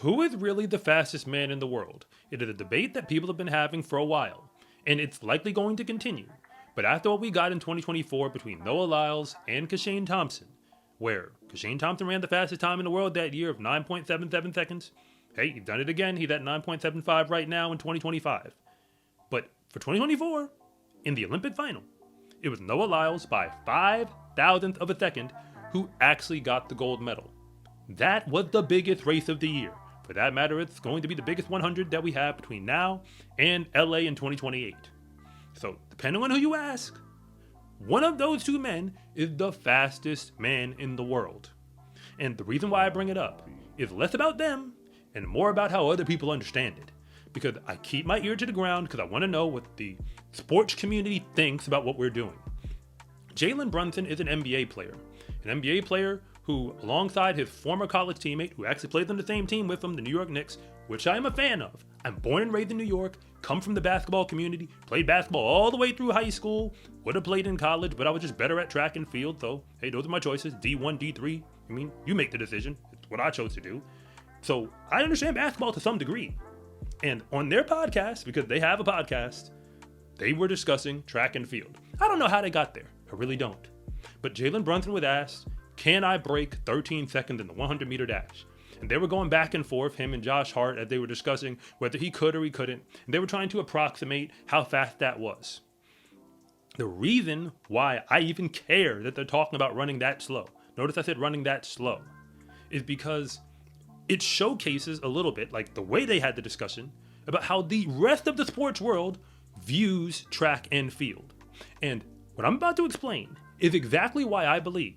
Who is really the fastest man in the world? It is a debate that people have been having for a while, and it's likely going to continue. But after what we got in 2024 between Noah Lyles and Kashane Thompson, where Kashane Thompson ran the fastest time in the world that year of 9.77 seconds, hey, he's done it again. He's at 9.75 right now in 2025. But for 2024, in the Olympic final, it was Noah Lyles by 5,000th of a second who actually got the gold medal. That was the biggest race of the year. For that matter, it's going to be the biggest 100 that we have between now and LA in 2028. So, depending on who you ask, one of those two men is the fastest man in the world. And the reason why I bring it up is less about them and more about how other people understand it. Because I keep my ear to the ground because I want to know what the sports community thinks about what we're doing. Jalen Brunson is an NBA player. An NBA player who, alongside his former college teammate, who actually plays on the same team with him, the New York Knicks, which I am a fan of. I'm born and raised in New York, come from the basketball community, played basketball all the way through high school, would have played in college, but I was just better at track and field, so hey, those are my choices, D1, D3. I mean, you make the decision. It's what I chose to do. So I understand basketball to some degree. And on their podcast, because they have a podcast, they were discussing track and field. I don't know how they got there. I really don't. But Jalen Brunson was asked, can I break 13 seconds in the 100-meter dash? And they were going back and forth, him and Josh Hart, as they were discussing whether he could or he couldn't. And they were trying to approximate how fast that was. The reason why I even care that they're talking about running that slow, notice I said running that slow, is because it showcases a little bit, like the way they had the discussion, about how the rest of the sports world views track and field. And what I'm about to explain is exactly why I believe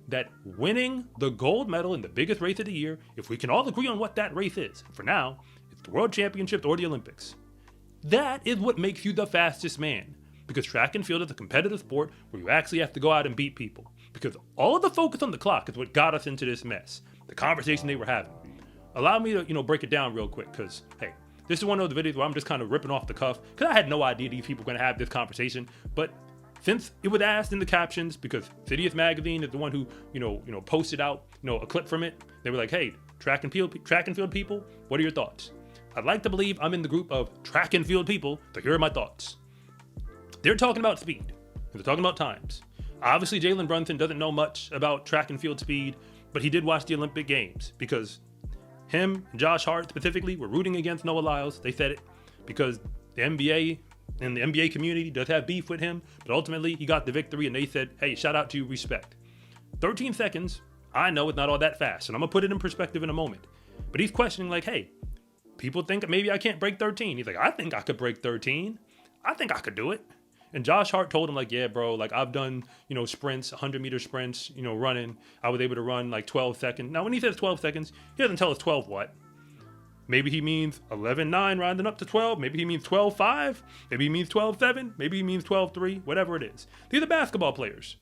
that winning the gold medal in the biggest race of the year, if we can all agree on what that race is, for now, it's the World Championships or the Olympics. That is what makes you the fastest man. Because track and field is a competitive sport where you actually have to go out and beat people. Because all of the focus on the clock is what got us into this mess. The conversation they were having. Allow me to, break it down real quick, because, hey, this is one of the videos where I'm just kind of ripping off the cuff, because I had no idea these people were going to have this conversation, but since it was asked in the captions, because Citius Magazine is the one who, posted out, a clip from it, they were like, hey, track and field people, what are your thoughts? I'd like to believe I'm in the group of track and field people, so here are my thoughts. They're talking about speed. They're talking about times. Obviously, Jalen Brunson doesn't know much about track and field speed, but he did watch the Olympic Games, because him and Josh Hart specifically were rooting against Noah Lyles. They said it because the NBA and the NBA community does have beef with him, but ultimately he got the victory and they said, hey, shout out to you, respect. 13 seconds, I know it's not all that fast, and I'm gonna put it in perspective in a moment. But he's questioning like, hey, people think maybe I can't break 13. He's like, I think I could break 13. I think I could do it. And Josh Hart told him like, yeah, bro, like I've done, sprints, 100-meter sprints, running. I was able to run like 12 seconds. Now, when he says 12 seconds, he doesn't tell us 12 what. Maybe he means 11.9 rounding up to 12. Maybe he means 12.5. Maybe he means 12.7. Maybe he means 12.3, whatever it is. These are basketball players.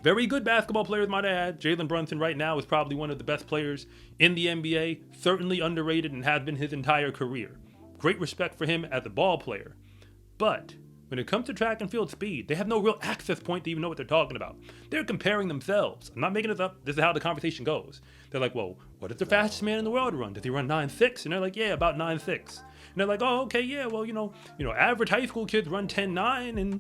Very good basketball players, might I add. Jalen Brunson right now is probably one of the best players in the NBA. Certainly underrated and has been his entire career. Great respect for him as a ball player. But when it comes to track and field speed, they have no real access point to even know what they're talking about. They're comparing themselves. I'm not making this up. This is how the conversation goes. They're like, well, what does the fastest man in the world run? Does he run 9.6? And they're like, yeah, about 9.6. And they're like, oh, okay, yeah, well, average high school kids run 10.9, and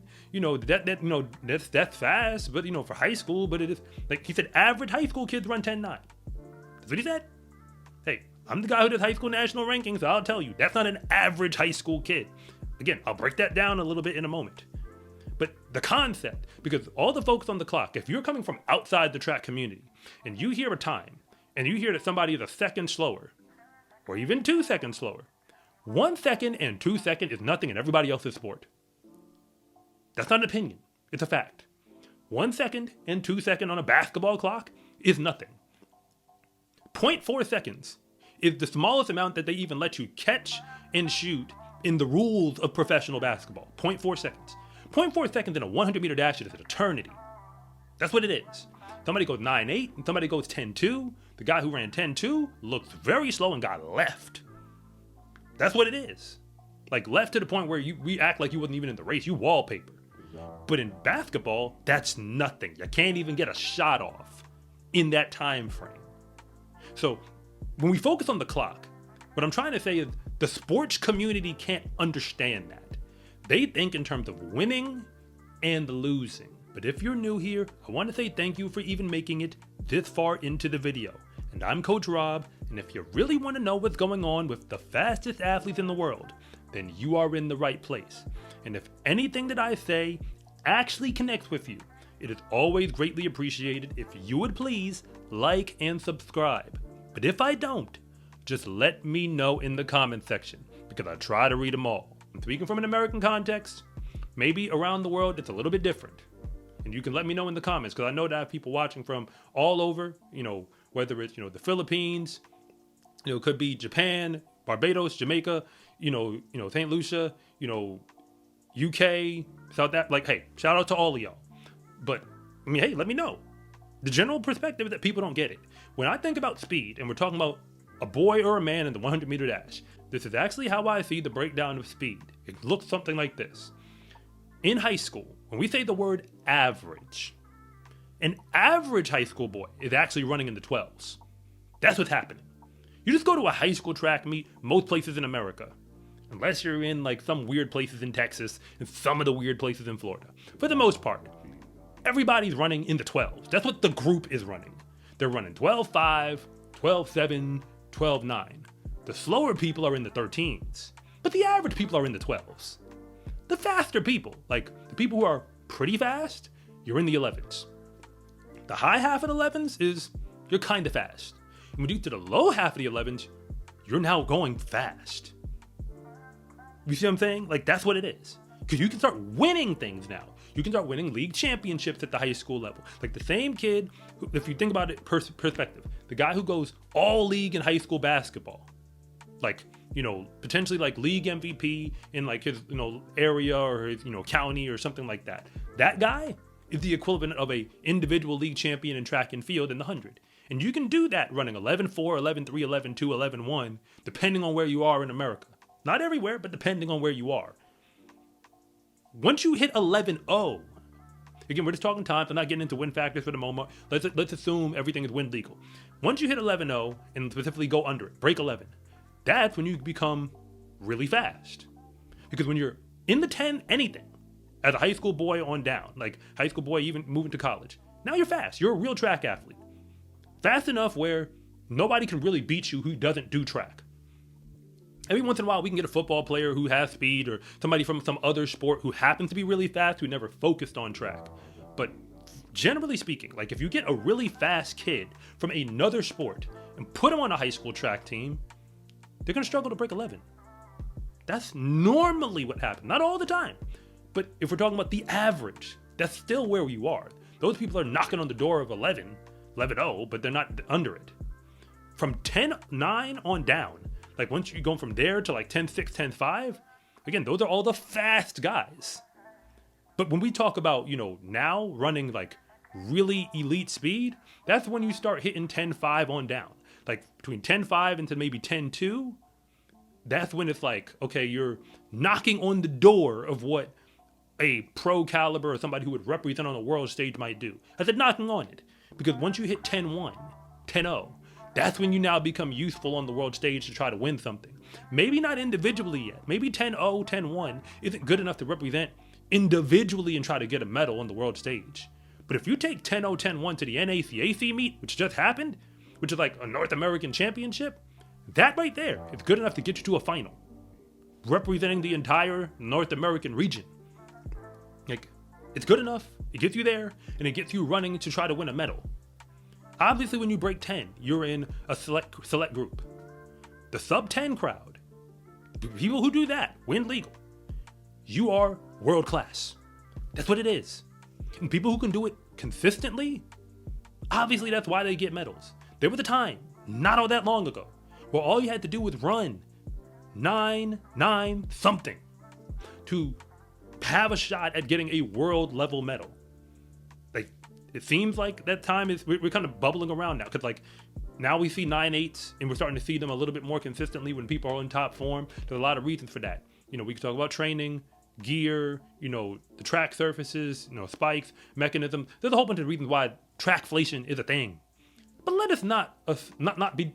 that's fast, but for high school, but it is like he said, average high school kids run 10.9. That's what he said. Hey, I'm the guy who does high school national rankings, so I'll tell you, that's not an average high school kid. Again, I'll break that down a little bit in a moment. But the concept, because all the folks on the clock, if you're coming from outside the track community and you hear a time and you hear that somebody is a second slower or even 2 seconds slower, 1 second and 2 seconds is nothing in everybody else's sport. That's not an opinion. It's a fact. 1 second and 2 seconds on a basketball clock is nothing. 0.4 seconds is the smallest amount that they even let you catch and shoot in the rules of professional basketball. 0.4 seconds. 0.4 seconds in a 100-meter dash is an eternity. That's what it is. Somebody goes 9.8 and somebody goes 10.2. The guy who ran 10.2 looked very slow and got left. That's what it is. Like left to the point where we act like you wasn't even in the race. You wallpaper. But in basketball, that's nothing. You can't even get a shot off in that time frame. So when we focus on the clock, What I'm trying to say is the sports community can't understand that. They think in terms of winning and losing. But if you're new here, I want to say thank you for even making it this far into the video. And I'm Coach Rob, and if you really want to know what's going on with the fastest athletes in the world, then you are in the right place. And if anything that I say actually connects with you, it is always greatly appreciated if you would please like and subscribe. But if I don't, just let me know in the comment section, because I try to read them all. I'm speaking from an American context. Maybe around the world it's a little bit different. And you can let me know in the comments, because I know that I have people watching from all over, whether it's, the Philippines, it could be Japan, Barbados, Jamaica, St. Lucia, UK, South Africa. Like, hey, shout out to all of y'all. But, hey, let me know. The general perspective is that people don't get it. When I think about speed, and we're talking about a boy or a man in the 100-meter dash, this is actually how I see the breakdown of speed. It looks something like this. In high school, when we say the word average, an average high school boy is actually running in the 12s. That's what's happening. You just go to a high school track meet most places in America, unless you're in like some weird places in Texas and some of the weird places in Florida. For the most part, everybody's running in the 12s. That's what the group is running. They're running 12.5, 12.7, 12.9. The slower people are in the 13s, but the average people are in the 12s. The faster people, like the people who are pretty fast, you're in the 11s. The high half of the 11s is you're kind of fast. And when you get to the low half of the 11s, you're now going fast. You see what I'm saying? Like, that's what it is. Because you can start winning things now. You can start winning league championships at the high school level. Like the same kid, who, if you think about it perspective, the guy who goes all league in high school basketball, like, potentially like league MVP in like his, area or his, county or something like that. That guy is the equivalent of a individual league champion in track and field in the 100. And you can do that running 11.4, 11.3, 11.2, 11.1, depending on where you are in America. Not everywhere, but depending on where you are. Once you hit 11.0, again, we're just talking time, so I'm not getting into win factors for the moment. Let's assume everything is win legal. Once you hit 11.0 and specifically go under it, break 11, that's when you become really fast. Because when you're in the 10 anything, as a high school boy on down, like high school boy even moving to college, now you're fast. You're a real track athlete. Fast enough where nobody can really beat you who doesn't do track. Every once in a while, we can get a football player who has speed or somebody from some other sport who happens to be really fast who never focused on track. But generally speaking, like if you get a really fast kid from another sport and put him on a high school track team, they're going to struggle to break 11. That's normally what happens. Not all the time. But if we're talking about the average, that's still where you are. Those people are knocking on the door of 11.0, but they're not under it. From 10.9 on down, like once you're going from there to like 10.6, 10.5, again, those are all the fast guys. But when we talk about, now running like really elite speed, that's when you start hitting 10.5 on down. Like between 10.5 into maybe 10.2, that's when it's like, okay, you're knocking on the door of what a pro caliber or somebody who would represent on a world stage might do. I said knocking on it. Because once you hit 10.1, 10.0, that's when you now become useful on the world stage to try to win something. Maybe not individually yet. Maybe 10.0, 10.1 isn't good enough to represent individually and try to get a medal on the world stage. But if you take 10.0, 10.1 to the NACAC meet, which just happened, which is like a North American championship, that right there is good enough to get you to a final, representing the entire North American region. Like, it's good enough, it gets you there, and it gets you running to try to win a medal. Obviously, when you break 10, you're in a select group. The sub 10 crowd, people who do that, win legal, you are world class. That's what it is. And people who can do it consistently, obviously that's why they get medals. There was a time, not all that long ago, where all you had to do was run 9 something to have a shot at getting a world level medal. Like, it seems like that time is, we're kind of bubbling around now, because like now we see 9.8s and we're starting to see them a little bit more consistently when people are in top form. There's a lot of reasons for that. We can talk about training, gear, the track surfaces, spikes, mechanisms. There's a whole bunch of reasons why trackflation is a thing. But let us not be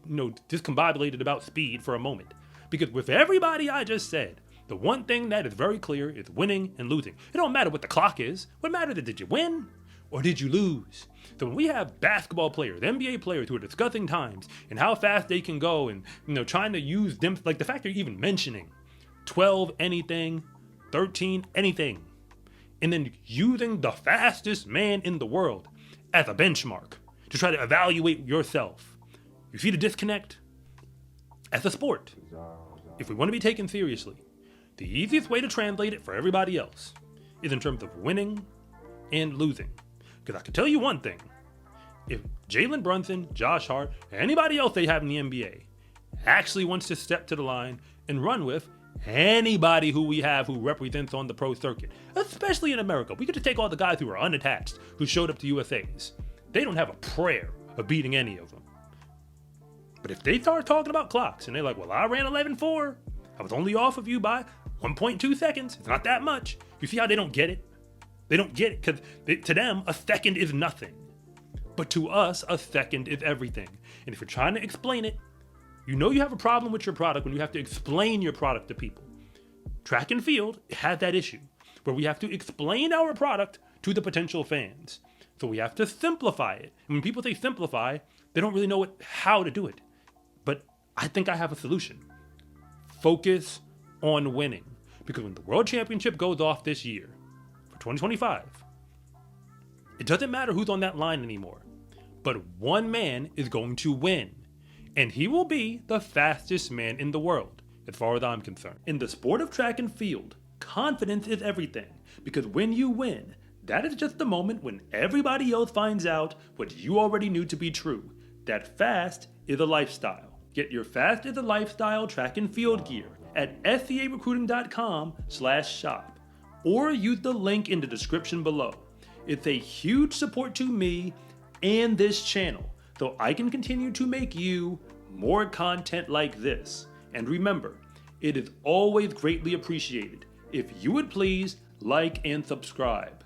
discombobulated about speed for a moment. Because with everybody I just said, the one thing that is very clear is winning and losing. It don't matter what the clock is. What matters is, did you win or did you lose? So when we have basketball players, NBA players who are discussing times and how fast they can go and trying to use them, like the fact they're even mentioning 12 anything, 13 anything, and then using the fastest man in the world as a benchmark to try to evaluate yourself. You see the disconnect? As a sport, if we want to be taken seriously, the easiest way to translate it for everybody else is in terms of winning and losing. Because I can tell you one thing. If Jalen Brunson, Josh Hart, or anybody else they have in the NBA actually wants to step to the line and run with anybody who we have who represents on the pro circuit, especially in America, we could just take all the guys who are unattached, who showed up to USAs. They don't have a prayer of beating any of them. But if they start talking about clocks and they're like, well, I ran 11.4. I was only off of you by 1.2 seconds. It's not that much. You see how they don't get it? They don't get it because to them, a second is nothing. But to us, a second is everything. And if you're trying to explain it, you have a problem with your product when you have to explain your product to people. Track and field has that issue where we have to explain our product to the potential fans. So we have to simplify it. And when people say simplify, they don't really know how to do it. But I think I have a solution. Focus on winning. Because when the World Championship goes off this year, for 2025, it doesn't matter who's on that line anymore. But one man is going to win. And he will be the fastest man in the world, as far as I'm concerned. In the sport of track and field, confidence is everything. Because when you win, that is just the moment when everybody else finds out what you already knew to be true. That fast is a lifestyle. Get your fast is a lifestyle track and field gear at scarecruiting.com/shop or use the link in the description below. It's a huge support to me and this channel, so I can continue to make you more content like this. And remember, it is always greatly appreciated if you would please like and subscribe.